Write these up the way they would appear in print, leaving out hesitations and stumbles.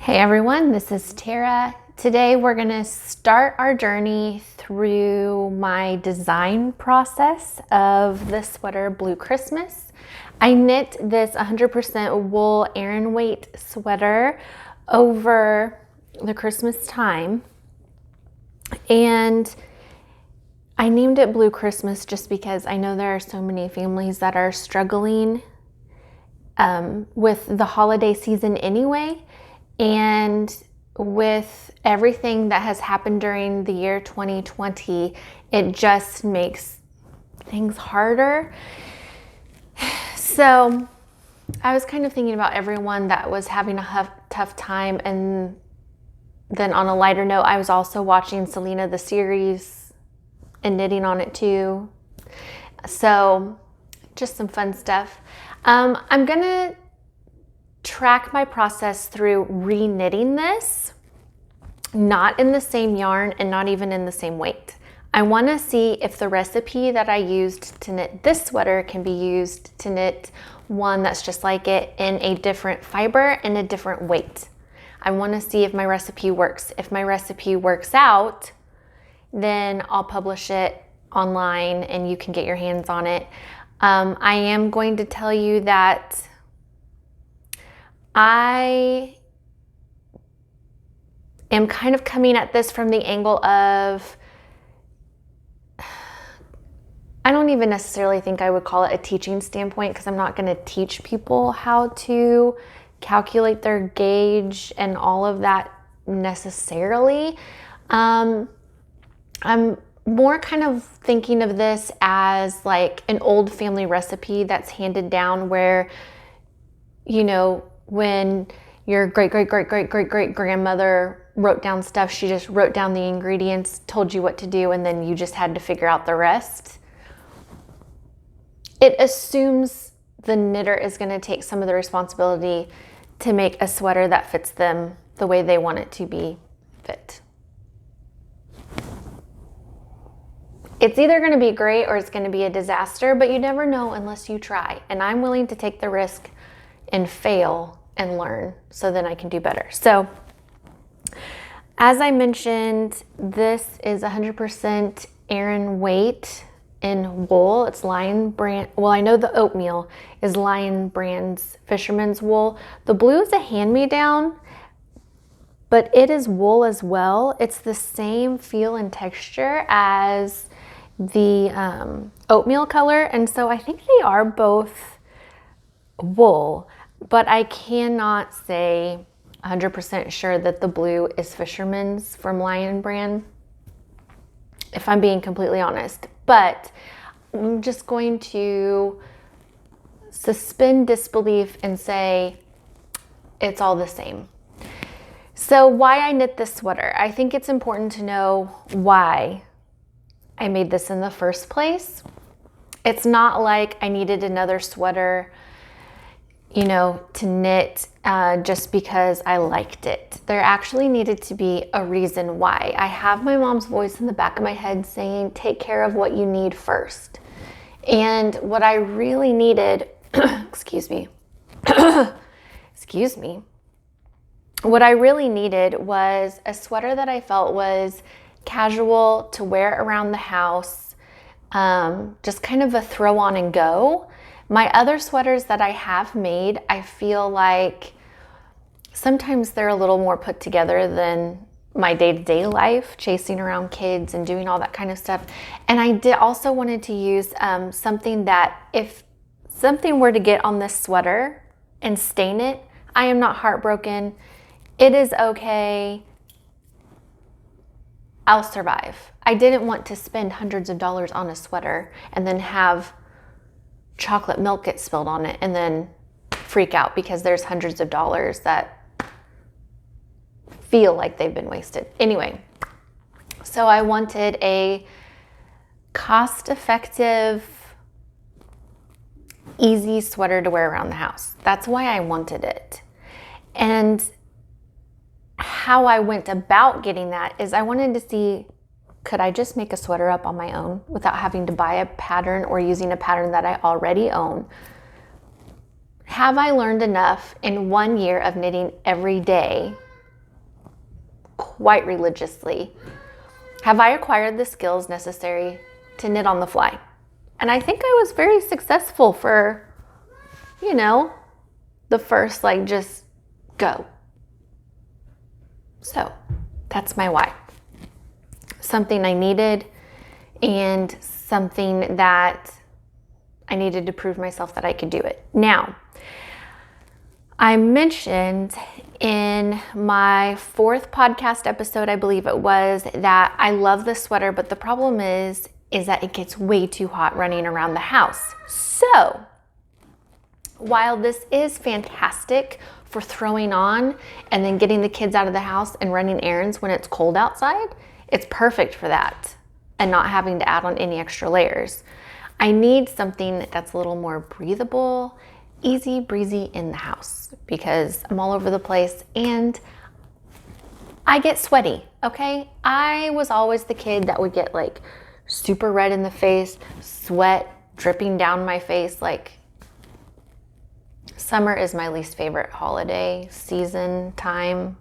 Hey everyone, this is Tara. Today we're going to start our journey through my design process of the sweater Blue Christmas. I knit this 100% wool Aran weight sweater over the Christmas time, and I named it Blue Christmas just because I know there are so many families that are struggling with the holiday season anyway. And with everything that has happened during the year 2020, it just makes things harder. So I was kind of thinking about everyone that was having a tough time. And then on a lighter note, I was also watching Selena the series and knitting on it too. So just some fun stuff. I'm going to track my process through re-knitting this, not in the same yarn and not even in the same weight. I want to see if the recipe that I used to knit this sweater can be used to knit one that's just like it in a different fiber and a different weight. I want to see if my recipe works. If my recipe works out, then I'll publish it online and you can get your hands on it. I am going to tell you that I am kind of coming at this from the angle of, I don't even necessarily think I would call it a teaching standpoint, because I'm not going to teach people how to calculate their gauge and all of that necessarily. I'm more kind of thinking of this as like an old family recipe that's handed down where, you know, when your great-great-great-great-great-great-grandmother wrote down stuff, she just wrote down the ingredients, told you what to do, and then you just had to figure out the rest. It assumes the knitter is going to take some of the responsibility to make a sweater that fits them the way they want it to be fit. It's either going to be great or it's going to be a disaster, but you never know unless you try. And I'm willing to take the risk and fail and learn so then I can do better. So as I mentioned, this is 100% Aran weight in wool. It's Lion brand. Well, I know the oatmeal is Lion brand's Fisherman's wool. The blue is a hand-me-down, but it is wool as well. It's the same feel and texture as the oatmeal color. And so I think they are both wool, but I cannot say 100% sure that the blue is Fisherman's from Lion brand, if I'm being completely honest. But I'm just going to suspend disbelief and say it's all the same. So why I knit this sweater, I think it's important to know why I made this in the first place. It's not like I needed another sweater, you know, to knit just because I liked it. There actually needed to be a reason why. I have my mom's voice in the back of my head saying, take care of what you need first. And what I really needed, excuse me, what I really needed was a sweater that I felt was casual to wear around the house, just kind of a throw on and go. My other sweaters that I have made, I feel like sometimes they're a little more put together than my day-to-day life, chasing around kids and doing all that kind of stuff. And I also wanted to use something that if something were to get on this sweater and stain it, I am not heartbroken. It is okay. I'll survive. I didn't want to spend hundreds of dollars on a sweater and then have chocolate milk get spilled on it and then freak out because there's hundreds of dollars that feel like they've been wasted. Anyway, so I wanted a cost-effective, easy sweater to wear around the house. That's why I wanted it. And how I went about getting that is I wanted to see, could I just make a sweater up on my own without having to buy a pattern or using a pattern that I already own? Have I learned enough in 1 year of knitting every day quite religiously. Have I acquired the skills necessary to knit on the fly? And I think I was very successful for, you know, the first, like, just go. So that's my why. Something I needed, and something that I needed to prove myself that I could do it. Now, I mentioned in my 4th podcast episode, I believe it was, that I love this sweater, but the problem is that it gets way too hot running around the house. So while this is fantastic for throwing on and then getting the kids out of the house and running errands when it's cold outside, it's perfect for that and not having to add on any extra layers. I need something that's a little more breathable, easy breezy in the house, because I'm all over the place and I get sweaty, okay? I was always the kid that would get like super red in the face, sweat dripping down my face. Like, summer is my least favorite holiday season time.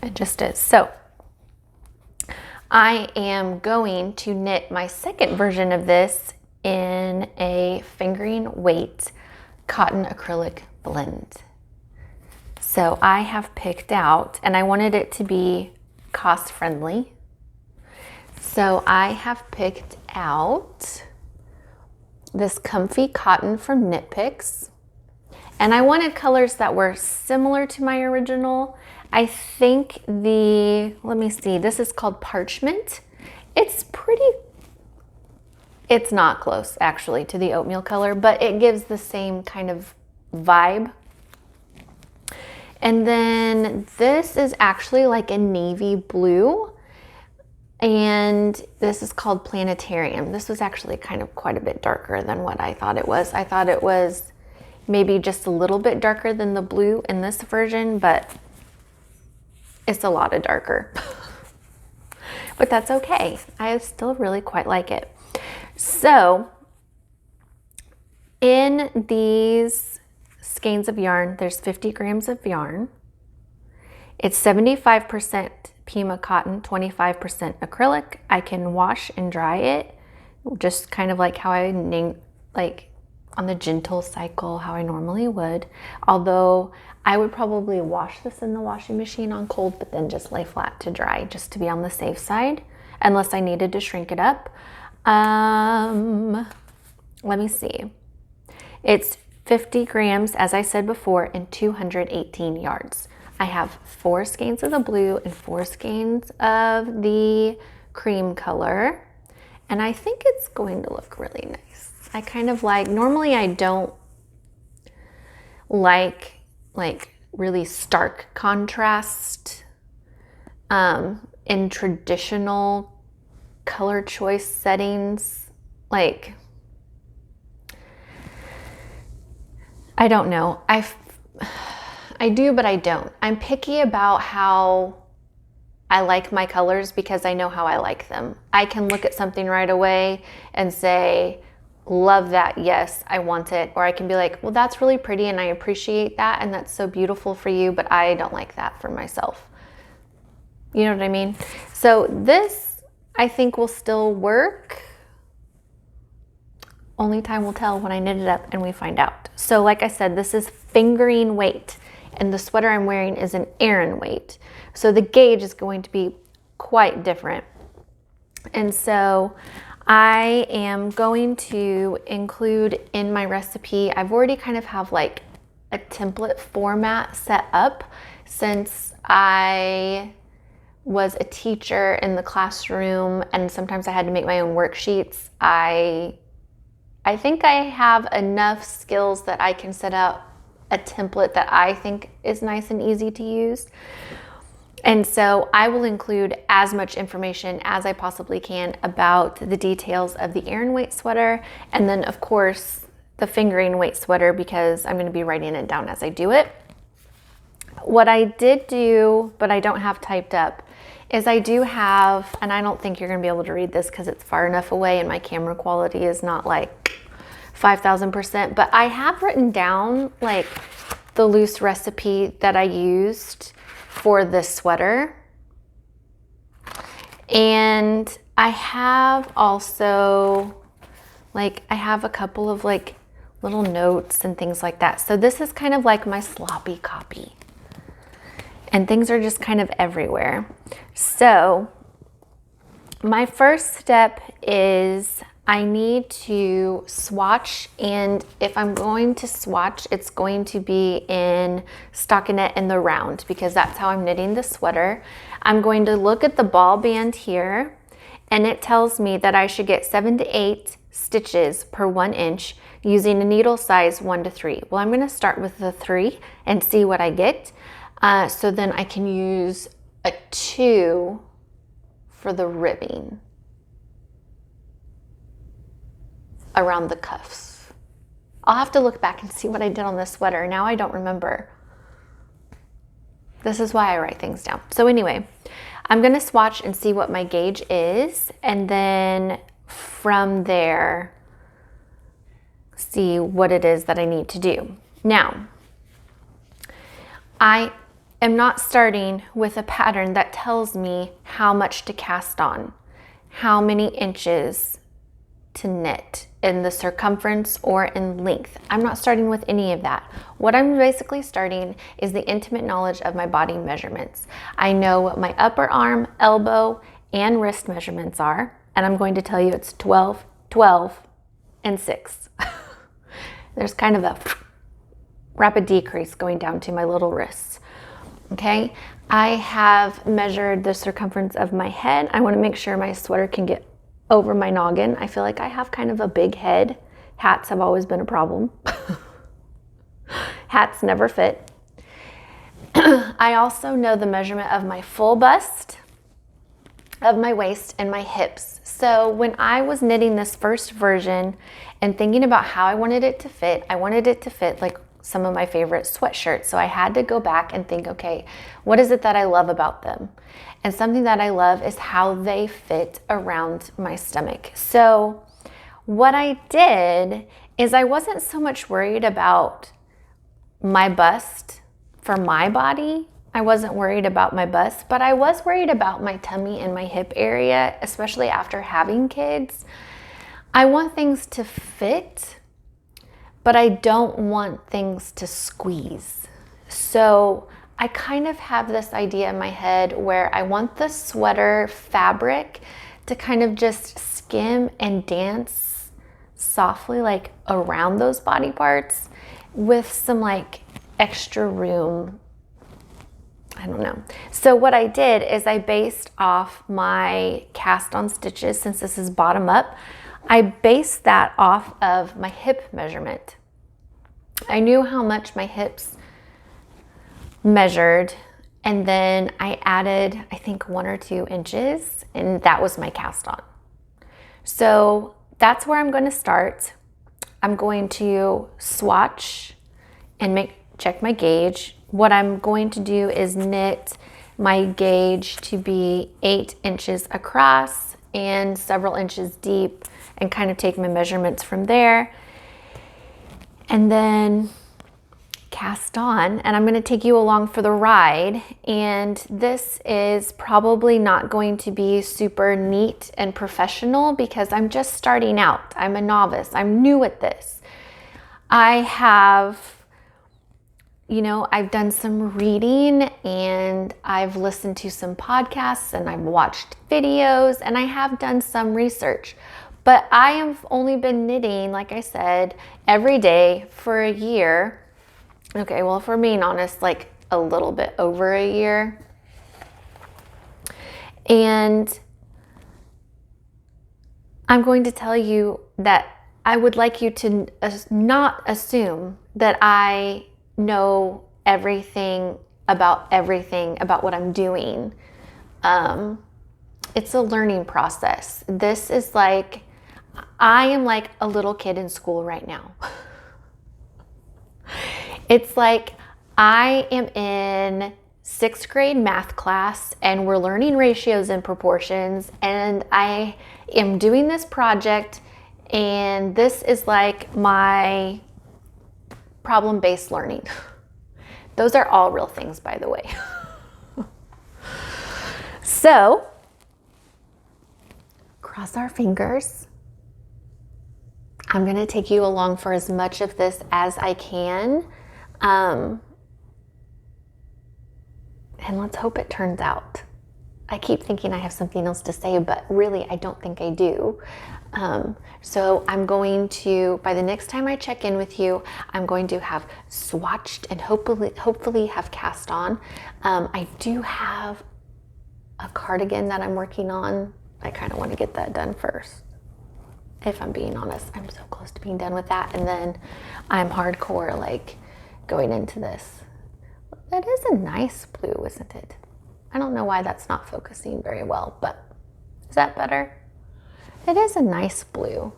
It just is. So I am going to knit my second version of this in a fingering weight cotton acrylic blend. So I have picked out, and I wanted it to be cost friendly. So I have picked out this comfy cotton from Knit Picks, and I wanted colors that were similar to my original. I think let me see, this is called Parchment. It's not close actually to the oatmeal color, but it gives the same kind of vibe. And then this is actually like a navy blue, and this is called Planetarium. This was actually kind of quite a bit darker than what I thought it was. I thought it was maybe just a little bit darker than the blue in this version, but it's a lot of darker. But that's okay. I still really quite like it. So in these skeins of yarn, there's 50 grams of yarn. It's 75% Pima cotton, 25% acrylic. I can wash and dry it, just kind of like how like on the gentle cycle, how I normally would. Although I would probably wash this in the washing machine on cold, but then just lay flat to dry, just to be on the safe side, unless I needed to shrink it up. Let me see. It's 50 grams, as I said before, and 218 yards. I have 4 skeins of the blue and 4 skeins of the cream color, and I think it's going to look really nice. I kind of like, normally I don't like really stark contrast in traditional color choice settings. Like, I don't know. I do, but I don't. I'm picky about how I like my colors because I know how I like them. I can look at something right away and say, love that, yes, I want it. Or I can be like, well, that's really pretty and I appreciate that and that's so beautiful for you, but I don't like that for myself. You know what I mean? So this, I think, will still work. Only time will tell when I knit it up and we find out. So like I said, this is fingering weight, and the sweater I'm wearing is an Aran weight. So the gauge is going to be quite different. And so I am going to include in my recipe, I've already kind of have like a template format set up since I was a teacher in the classroom and sometimes I had to make my own worksheets. I think I have enough skills that I can set up a template that I think is nice and easy to use. And so I will include as much information as I possibly can about the details of the Aran weight sweater, and then of course the fingering weight sweater, because I'm going to be writing it down as I do it. What I did do, but I don't have typed up, is I do have, and I don't think you're going to be able to read this because it's far enough away and my camera quality is not like 5,000%, but I have written down like the loose recipe that I used for this sweater. And I have also, like, I have a couple of like little notes and things like that. So this is kind of like my sloppy copy. And things are just kind of everywhere. So my first step is I need to swatch, and if I'm going to swatch, it's going to be in stockinette in the round because that's how I'm knitting the sweater. I'm going to look at the ball band here, and it tells me that I should get 7 to 8 stitches per 1 inch using a needle size 1 to 3. Well, I'm going to start with the 3 and see what I get. So then I can use a 2 for the ribbing around the cuffs. I'll have to look back and see what I did on this sweater. Now I don't remember. This is why I write things down. So anyway, I'm gonna swatch and see what my gauge is, and then from there, see what it is that I need to do. Now, I am not starting with a pattern that tells me how much to cast on, how many inches to knit in the circumference or in length. I'm not starting with any of that. What I'm basically starting is the intimate knowledge of my body measurements. I know what my upper arm, elbow, and wrist measurements are, and I'm going to tell you it's 12, 12, and 6. There's kind of a rapid decrease going down to my little wrists. Okay, I have measured the circumference of my head. I want to make sure my sweater can get over my noggin. I feel like I have kind of a big head. Hats have always been a problem. Hats never fit. I also know the measurement of my full bust, of my waist, and my hips. So when I was knitting this first version and thinking about how I wanted it to fit, I wanted it to fit like some of my favorite sweatshirts. So I had to go back and think, okay, what is it that I love about them? And something that I love is how they fit around my stomach. So what I did is I wasn't so much worried about my bust for my body. I wasn't worried about my bust, but I was worried about my tummy and my hip area, especially after having kids. I want things to fit, but I don't want things to squeeze. So I kind of have this idea in my head where I want the sweater fabric to kind of just skim and dance softly like around those body parts with some like extra room. I don't know. So what I did is I based off my cast on stitches, since this is bottom up, I based that off of my hip measurement. I knew how much my hips measured, and then I added, I think, 1 or 2 inches, and that was my cast on. So that's where I'm going to start. I'm going to swatch and check my gauge. What I'm going to do is knit my gauge to be 8 inches across and several inches deep, and kind of take my measurements from there, and then cast on. And I'm going to take you along for the ride, and this is probably not going to be super neat and professional because I'm just starting out. I'm a novice. I'm new at this. I've done some reading, and I've listened to some podcasts, and I've watched videos, and I have done some research. But I have only been knitting, like I said, every day for a year. Okay, well, for being honest, like a little bit over a year. And I'm going to tell you that I would like you to not assume that I know everything about what I'm doing. It's a learning process. This is like, I am like a little kid in school right now. It's like I am in 6th grade math class, and we're learning ratios and proportions, and I am doing this project, and this is like my problem-based learning. Those are all real things, by the way. So, cross our fingers. I'm gonna take you along for as much of this as I can. And let's hope it turns out. I keep thinking I have something else to say, but really I don't think I do. So I'm going to, by the next time I check in with you, I'm going to have swatched and hopefully have cast on. I do have a cardigan that I'm working on. I kind of want to get that done first. If I'm being honest, I'm so close to being done with that. And then I'm hardcore like going into this. That is a nice blue, isn't it? I don't know why that's not focusing very well, but is that better? It is a nice blue.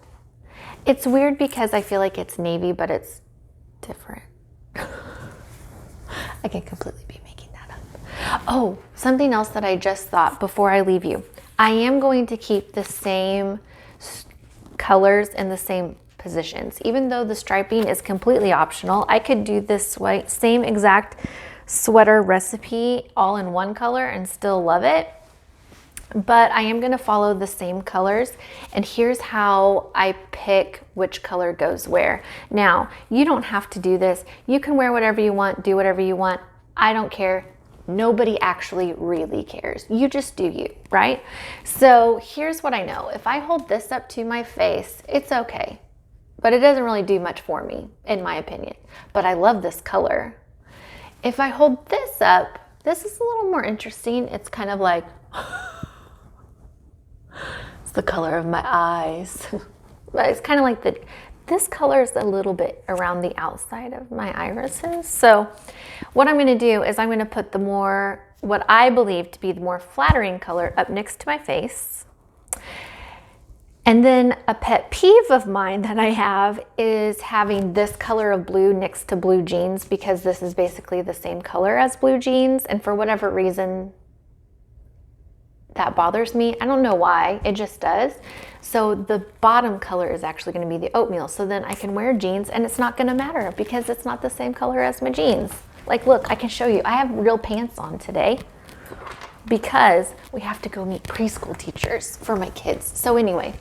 It's weird because I feel like it's navy, but it's different. I could completely be making that up. Oh, something else that I just thought before I leave you. I am going to keep the same colors in the same positions. Even though the striping is completely optional, I could do this same exact sweater recipe all in one color and still love it. But I am going to follow the same colors, and here's how I pick which color goes where. Now, you don't have to do this. You can wear whatever you want, do whatever you want. I don't care. Nobody actually really cares. You just do you, right? So here's what I know. If I hold this up to my face, it's okay. But it doesn't really do much for me, in my opinion. But I love this color. If I hold this up, this is a little more interesting. It's kind of like, it's the color of my eyes. But it's kind of like this color is a little bit around the outside of my irises. So what I'm gonna do is I'm gonna put the more, what I believe to be the more flattering color up next to my face. And then a pet peeve of mine that I have is having this color of blue next to blue jeans, because this is basically the same color as blue jeans. And for whatever reason, that bothers me. I don't know why, it just does. So the bottom color is actually going to be the oatmeal. So then I can wear jeans and it's not going to matter because it's not the same color as my jeans. Like, look, I can show you. I have real pants on today because we have to go meet preschool teachers for my kids. So anyway,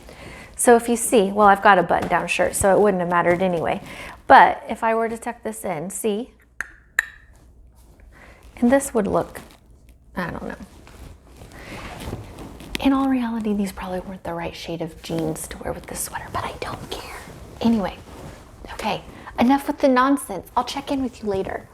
so if you see, well, I've got a button down shirt, so it wouldn't have mattered anyway. But if I were to tuck this in, see? And this would look, I don't know. In all reality, these probably weren't the right shade of jeans to wear with this sweater, but I don't care. Anyway, okay, enough with the nonsense. I'll check in with you later.